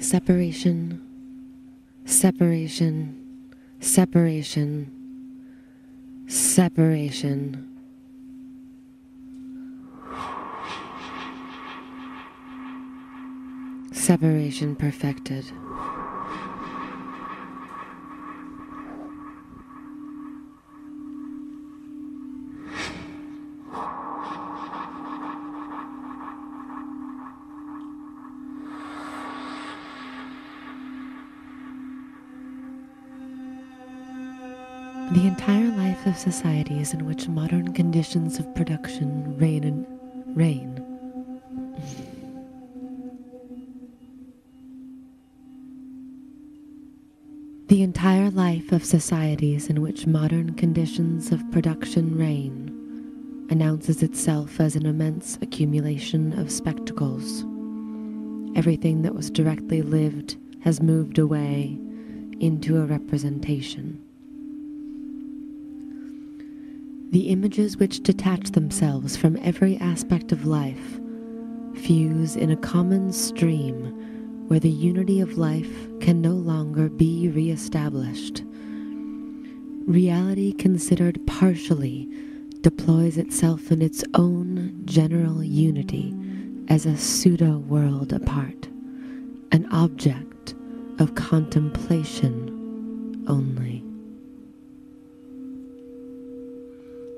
Separation, separation, separation, separation. Separation perfected. The entire life of societies in which modern conditions of production reign. The entire life of societies in which modern conditions of production reign announces itself as an immense accumulation of spectacles. Everything that was directly lived has moved away into a representation. The images which detach themselves from every aspect of life fuse in a common stream where the unity of life can no longer be re-established. Reality considered partially deploys itself in its own general unity as a pseudo-world apart, an object of contemplation only.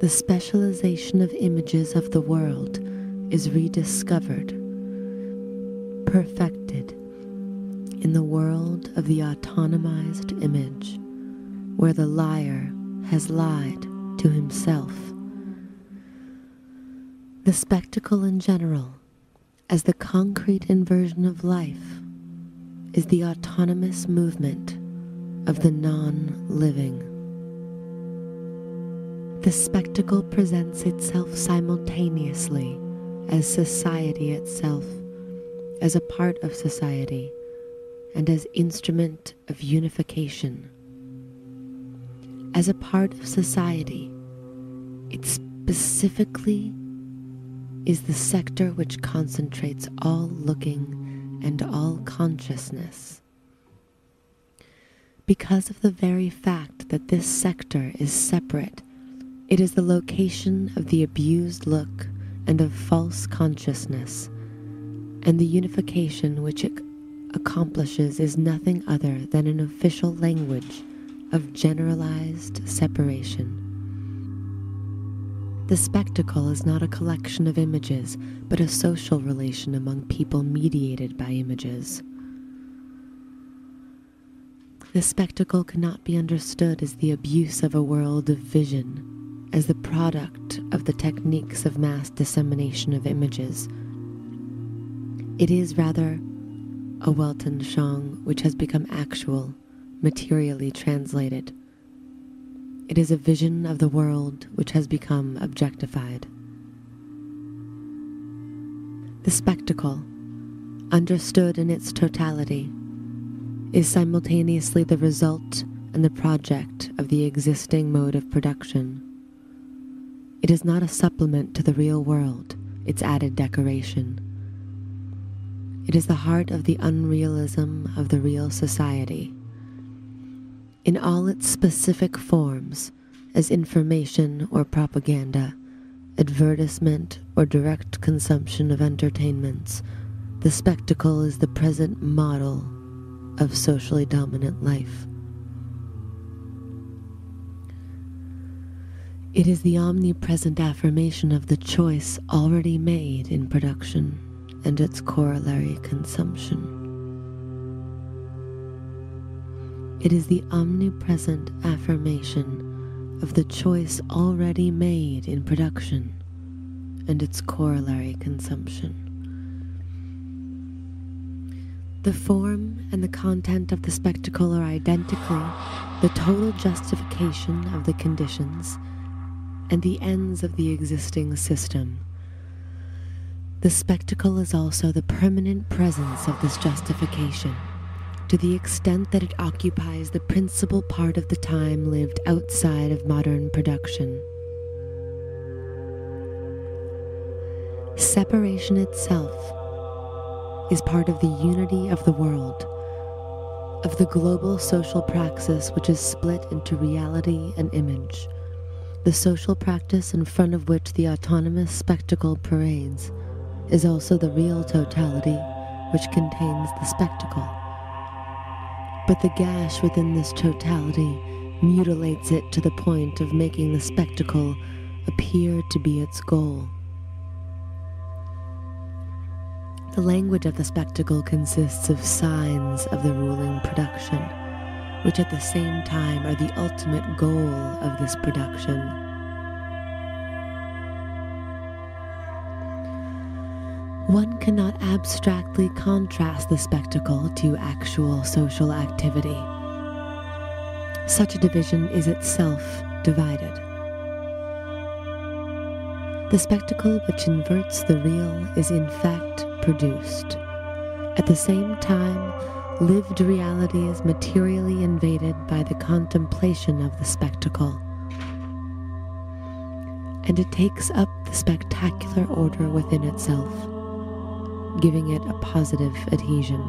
The specialization of images of the world is rediscovered, perfected in the world of the autonomized image, where the liar has lied to himself. The spectacle in general, as the concrete inversion of life, is the autonomous movement of the non-living. The spectacle presents itself simultaneously as society itself, as a part of society, and as instrument of unification. As a part of society, it specifically is the sector which concentrates all looking and all consciousness. Because of the very fact that this sector is separate, it is the location of the abused look and of false consciousness, and the unification which it accomplishes is nothing other than an official language of generalized separation. The spectacle is not a collection of images, but a social relation among people mediated by images. The spectacle cannot be understood as the abuse of a world of vision, as the product of the techniques of mass dissemination of images. It is rather a Weltanschauung which has become actual, materially translated. It is a vision of the world which has become objectified. The spectacle, understood in its totality, is simultaneously the result and the project of the existing mode of production. It is not a supplement to the real world, its added decoration. It is the heart of the unrealism of the real society. In all its specific forms, as information or propaganda, advertisement or direct consumption of entertainments, the spectacle is the present model of socially dominant life. It is the omnipresent affirmation of the choice already made in production and its corollary consumption. It is the omnipresent affirmation of the choice already made in production and its corollary consumption. The form and the content of the spectacle are identically the total justification of the conditions and the ends of the existing system. The spectacle is also the permanent presence of this justification, to the extent that it occupies the principal part of the time lived outside of modern production. separation itself is part of the unity of the world, of the global social praxis which is split into reality and image, the social practice in front of which the autonomous spectacle parades is also the real totality which contains the spectacle. But the gash within this totality mutilates it to the point of making the spectacle appear to be its goal. The language of the spectacle consists of signs of the ruling production, which at the same time are the ultimate goal of this production. One cannot abstractly contrast the spectacle to actual social activity. Such a division is itself divided. The spectacle which inverts the real is in fact produced. At the same time, lived reality is materially invaded by the contemplation of the spectacle, and it takes up the spectacular order within itself, giving it a positive adhesion.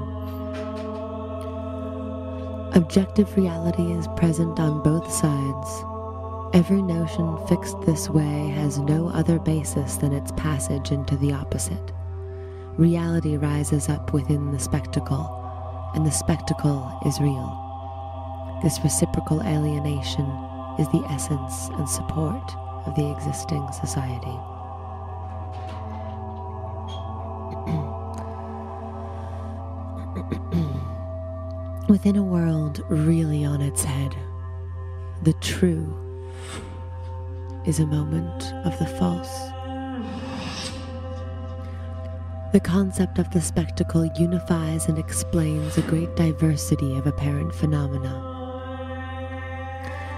Objective reality is present on both sides. Every notion fixed this way has no other basis than its passage into the opposite. Reality rises up within the spectacle, and the spectacle is real. This reciprocal alienation is the essence and support of the existing society. Within a world really on its head, the true is a moment of the false. The concept of the spectacle unifies and explains a great diversity of apparent phenomena.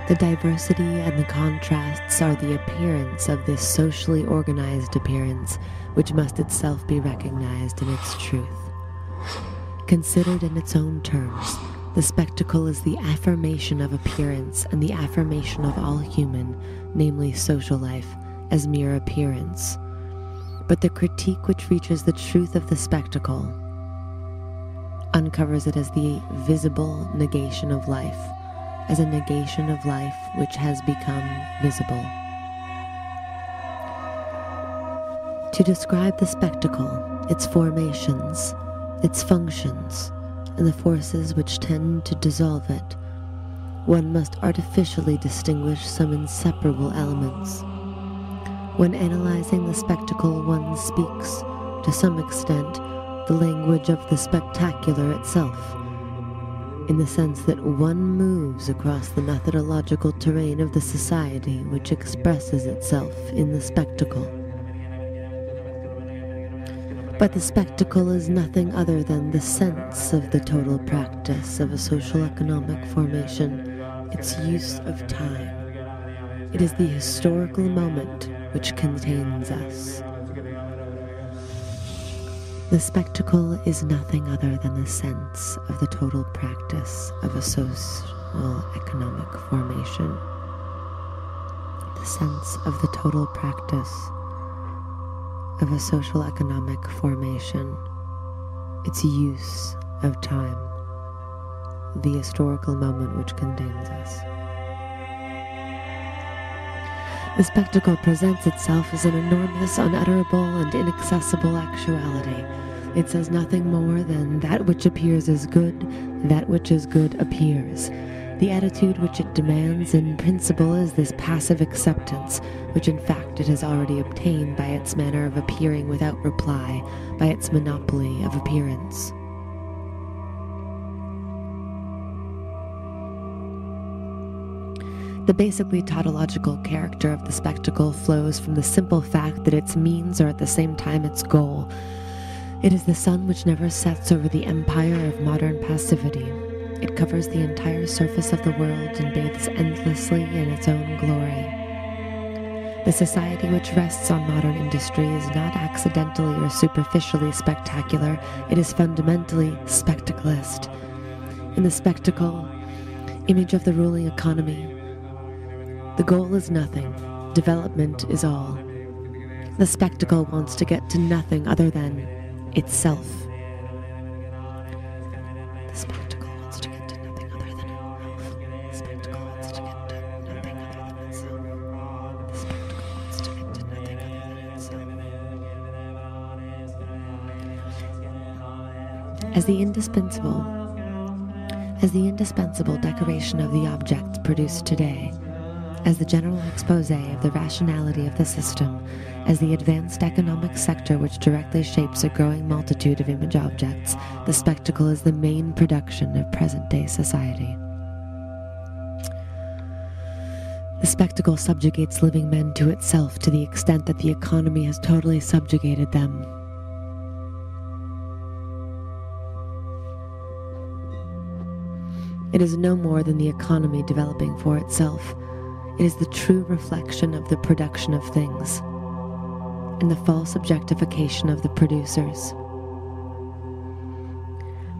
The diversity and the contrasts are the appearance of this socially organized appearance, which must itself be recognized in its truth. Considered in its own terms, the spectacle is the affirmation of appearance and the affirmation of all human, namely social life, as mere appearance. But the critique which reaches the truth of the spectacle uncovers it as the visible negation of life, as a negation of life which has become visible. To describe the spectacle, its formations, its functions, and the forces which tend to dissolve it, one must artificially distinguish some inseparable elements. When analyzing the spectacle, one speaks, to some extent, the language of the spectacular itself, in the sense that one moves across the methodological terrain of the society which expresses itself in the spectacle. But the spectacle is nothing other than the sense of the total practice of a social economic formation, its use of time. It is the historical moment which contains us. The spectacle is nothing other than the sense of the total practice of a social economic formation. The sense of the total practice of a social economic formation, its use of time, the historical moment which contains us. The spectacle presents itself as an enormous, unutterable, and inaccessible actuality. It says nothing more than that which appears as good, that which is good appears. The attitude which it demands in principle is this passive acceptance, which in fact it has already obtained by its manner of appearing without reply, by its monopoly of appearance. The basically tautological character of the spectacle flows from the simple fact that its means are at the same time its goal. It is the sun which never sets over the empire of modern passivity. It covers the entire surface of the world and bathes endlessly in its own glory. The society which rests on modern industry is not accidentally or superficially spectacular, it is fundamentally spectacleist. In the spectacle, image of the ruling economy, the goal is nothing, development is all. The spectacle wants to get to nothing other than itself. The spectacle wants to get to nothing other than itself. The spectacle wants to get to nothing other than itself. The spectacle wants to get to nothing other than itself. As the indispensable decoration of the objects produced today, as the general expose of the rationality of the system, as the advanced economic sector which directly shapes a growing multitude of image objects, the spectacle is the main production of present-day society. The spectacle subjugates living men to itself to the extent that the economy has totally subjugated them. It is no more than the economy developing for itself. It is the true reflection of the production of things, and the false objectification of the producers.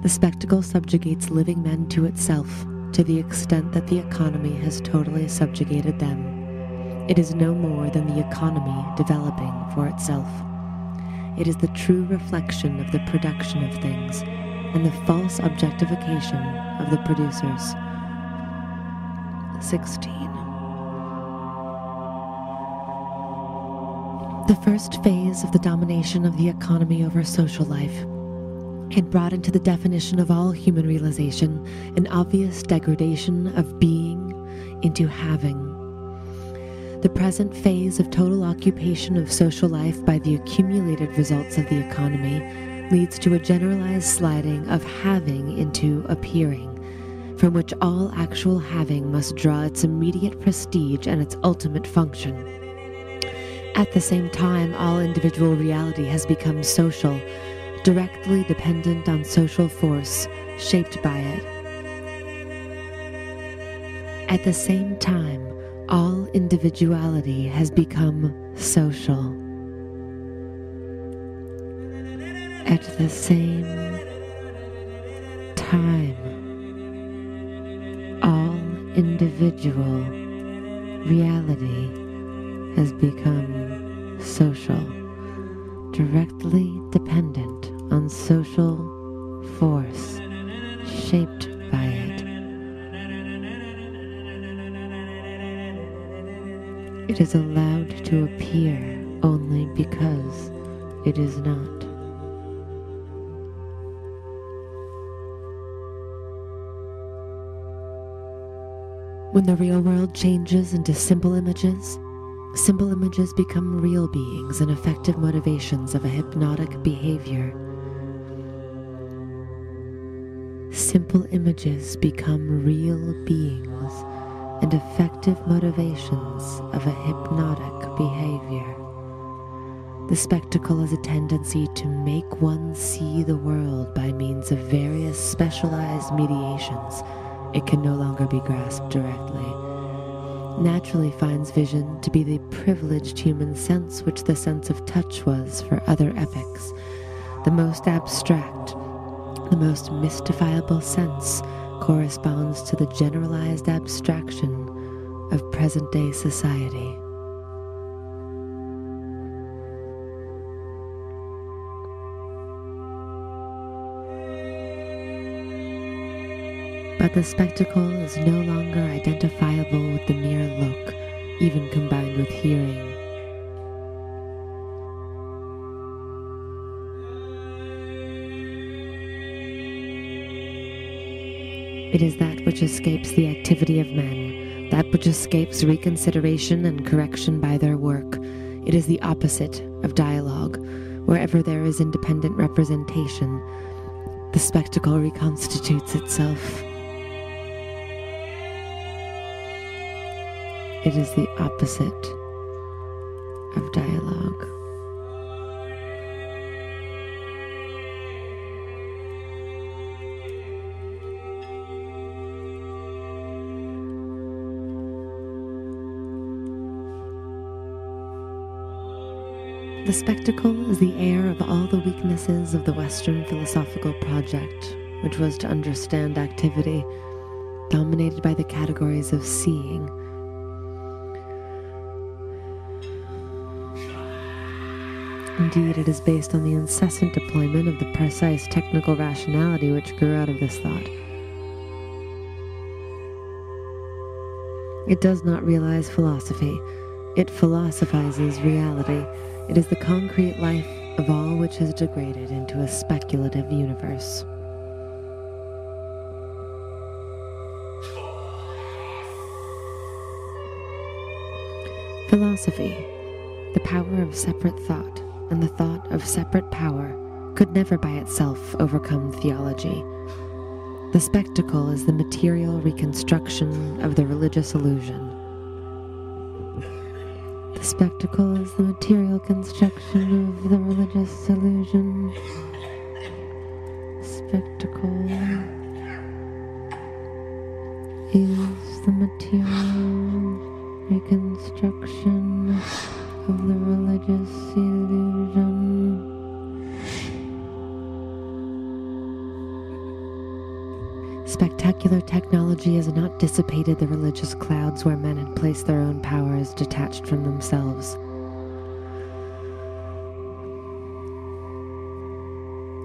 The spectacle subjugates living men to itself to the extent that the economy has totally subjugated them. It is no more than the economy developing for itself. It is the true reflection of the production of things, and the false objectification of the producers. 16. The first phase of the domination of the economy over social life had brought into the definition of all human realization an obvious degradation of being into having. The present phase of total occupation of social life by the accumulated results of the economy leads to a generalized sliding of having into appearing, from which all actual having must draw its immediate prestige and its ultimate function. At the same time, all individual reality has become social, directly dependent on social force, shaped by it. At the same time, all individuality has become social. At the same time, all individual reality has become social, directly dependent on social force, shaped by it. It is allowed to appear only because it is not. When the real world changes into simple images become real beings and effective motivations of a hypnotic behavior. Simple images become real beings and effective motivations of a hypnotic behavior. The spectacle has a tendency to make one see the world by means of various specialized mediations. It can no longer be grasped directly. Naturally finds vision to be the privileged human sense which the sense of touch was for other epochs. The most abstract, the most mystifiable sense corresponds to the generalized abstraction of present-day society. But the spectacle is no longer identifiable with the mere look, even combined with hearing. It is that which escapes the activity of men, that which escapes reconsideration and correction by their work. It is the opposite of dialogue. Wherever there is independent representation, the spectacle reconstitutes itself. It is the opposite of dialogue. The spectacle is the heir of all the weaknesses of the Western philosophical project, which was to understand activity, dominated by the categories of seeing, Indeed, it is based on the incessant deployment of the precise technical rationality which grew out of this thought. It does not realize philosophy. It philosophizes reality. It is the concrete life of all which is degraded into a speculative universe. Philosophy, the power of separate thought, and the thought of separate power, could never by itself overcome theology. The spectacle is the material reconstruction of the religious illusion. The spectacle is the material construction of the religious illusion. Spectacle is the material reconstruction of the religious illusion. Spectacular technology has not dissipated the religious clouds where men had placed their own powers detached from themselves.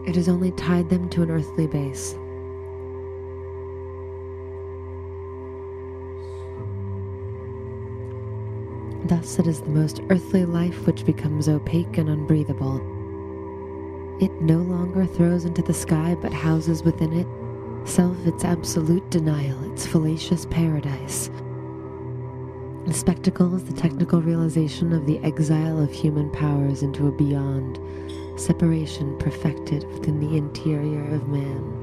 It has only tied them to an earthly base. Thus it is the most earthly life which becomes opaque and unbreathable. It no longer throws into the sky but houses within it self its absolute denial, its fallacious paradise. The spectacle is the technical realization of the exile of human powers into a beyond, separation perfected within the interior of man.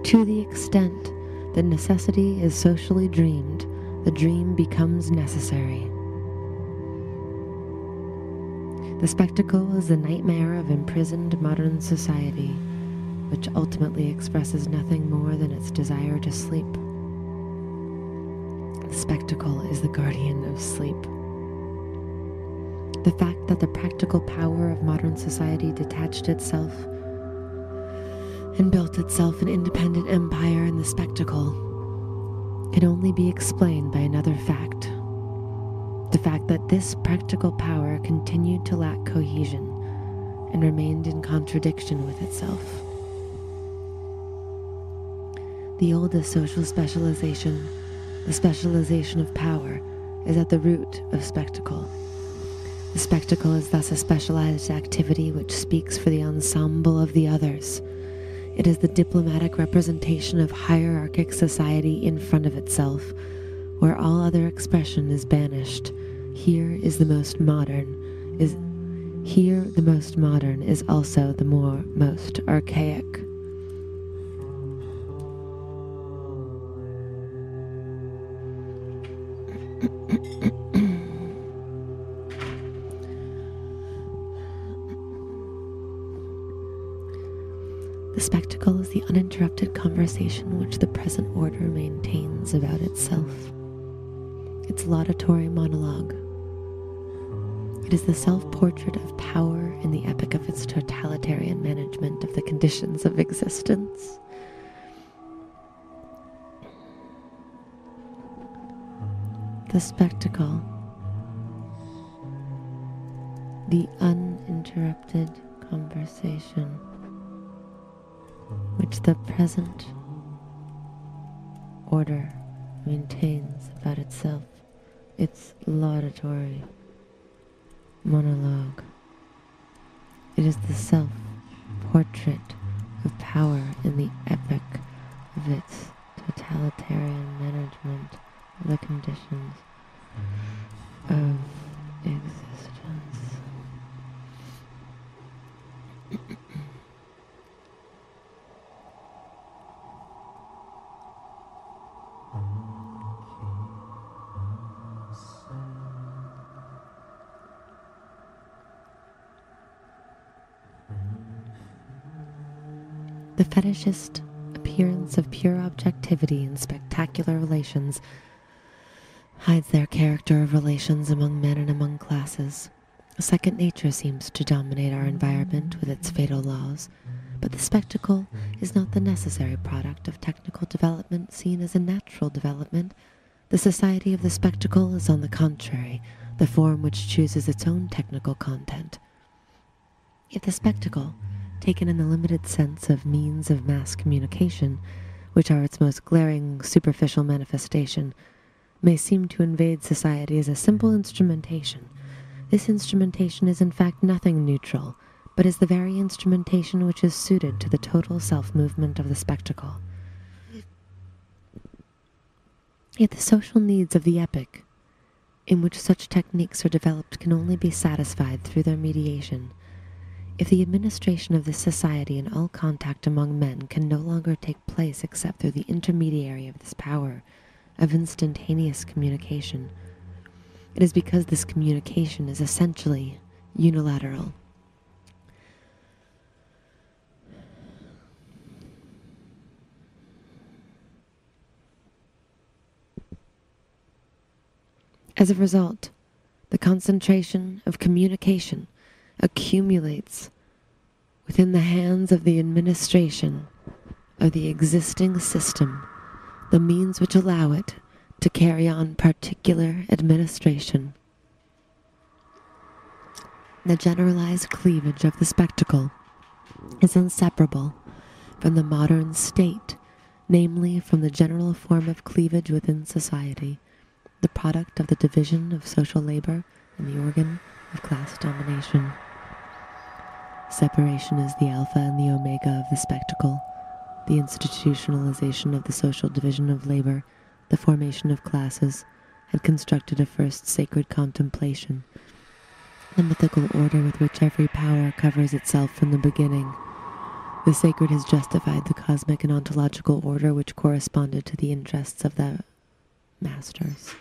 To the extent that necessity is socially dreamed, the dream becomes necessary. The spectacle is the nightmare of imprisoned modern society, which ultimately expresses nothing more than its desire to sleep. The spectacle is the guardian of sleep. The fact that the practical power of modern society detached itself and built itself an independent empire in the spectacle can only be explained by another fact. The fact that this practical power continued to lack cohesion and remained in contradiction with itself. The oldest social specialization, the specialization of power, is at the root of spectacle. The spectacle is thus a specialized activity which speaks for the ensemble of the others. It is the diplomatic representation of hierarchic society in front of itself, where all other expression is banished. Here the most modern is also the most archaic. The spectacle is the uninterrupted conversation which the present order maintains about itself. Its laudatory monologue. It is the self-portrait of power in the epic of its totalitarian management of the conditions of existence. The spectacle, the uninterrupted conversation which the present order maintains about itself, its laudatory monologue. It is the self-portrait of power in the epic of its totalitarian management of the conditions of existence. The fetishist appearance of pure objectivity in spectacular relations hides their character of relations among men and among classes. A second nature seems to dominate our environment with its fatal laws, But the spectacle is not the necessary product of technical development seen as a natural development. The society of the spectacle is, on the contrary, the form which chooses its own technical content. If the spectacle, taken in the limited sense of means of mass communication, which are its most glaring superficial manifestation, may seem to invade society as a simple instrumentation, this instrumentation is in fact nothing neutral, but is the very instrumentation which is suited to the total self-movement of the spectacle. Yet the social needs of the epoch, in which such techniques are developed, can only be satisfied through their mediation. If the administration of this society and all contact among men can no longer take place except through the intermediary of this power of instantaneous communication, it is because this communication is essentially unilateral. As a result, the concentration of communication accumulates within the hands of the administration of the existing system, the means which allow it to carry on particular administration. The generalized cleavage of the spectacle is inseparable from the modern state, namely from the general form of cleavage within society, the product of the division of social labor and the organ of class domination. Separation is the alpha and the omega of the spectacle, the institutionalization of the social division of labor, the formation of classes, had constructed a first sacred contemplation, the mythical order with which every power covers itself from the beginning. The sacred has justified the cosmic and ontological order which corresponded to the interests of the masters.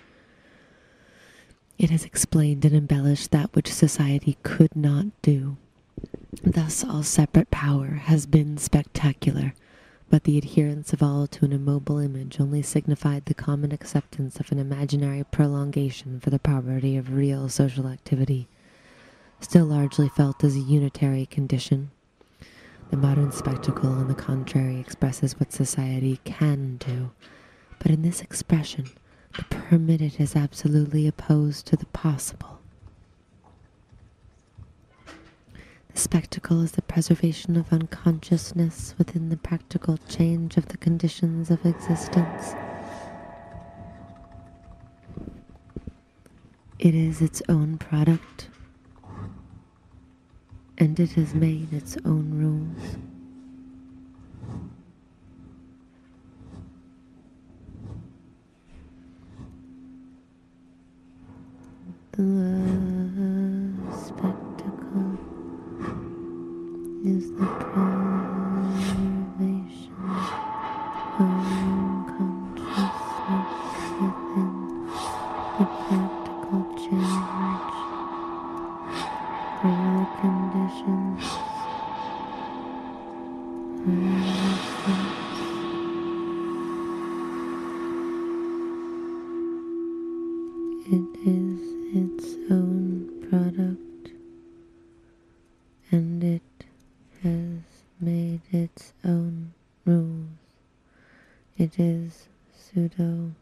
It has explained and embellished that which society could not do. Thus all separate power has been spectacular, but the adherence of all to an immobile image only signified the common acceptance of an imaginary prolongation for the poverty of real social activity, still largely felt as a unitary condition. The modern spectacle, on the contrary, expresses what society can do, but in this expression, the permitted is absolutely opposed to the possible. The spectacle is the preservation of unconsciousness within the practical change of the conditions of existence. It is its own product, and it has made its own rules. The spectacle is the preservation of consciousness within the practical change of the conditions of existence. It is its own product, and it has made its own rules. It is pseudo-sacred.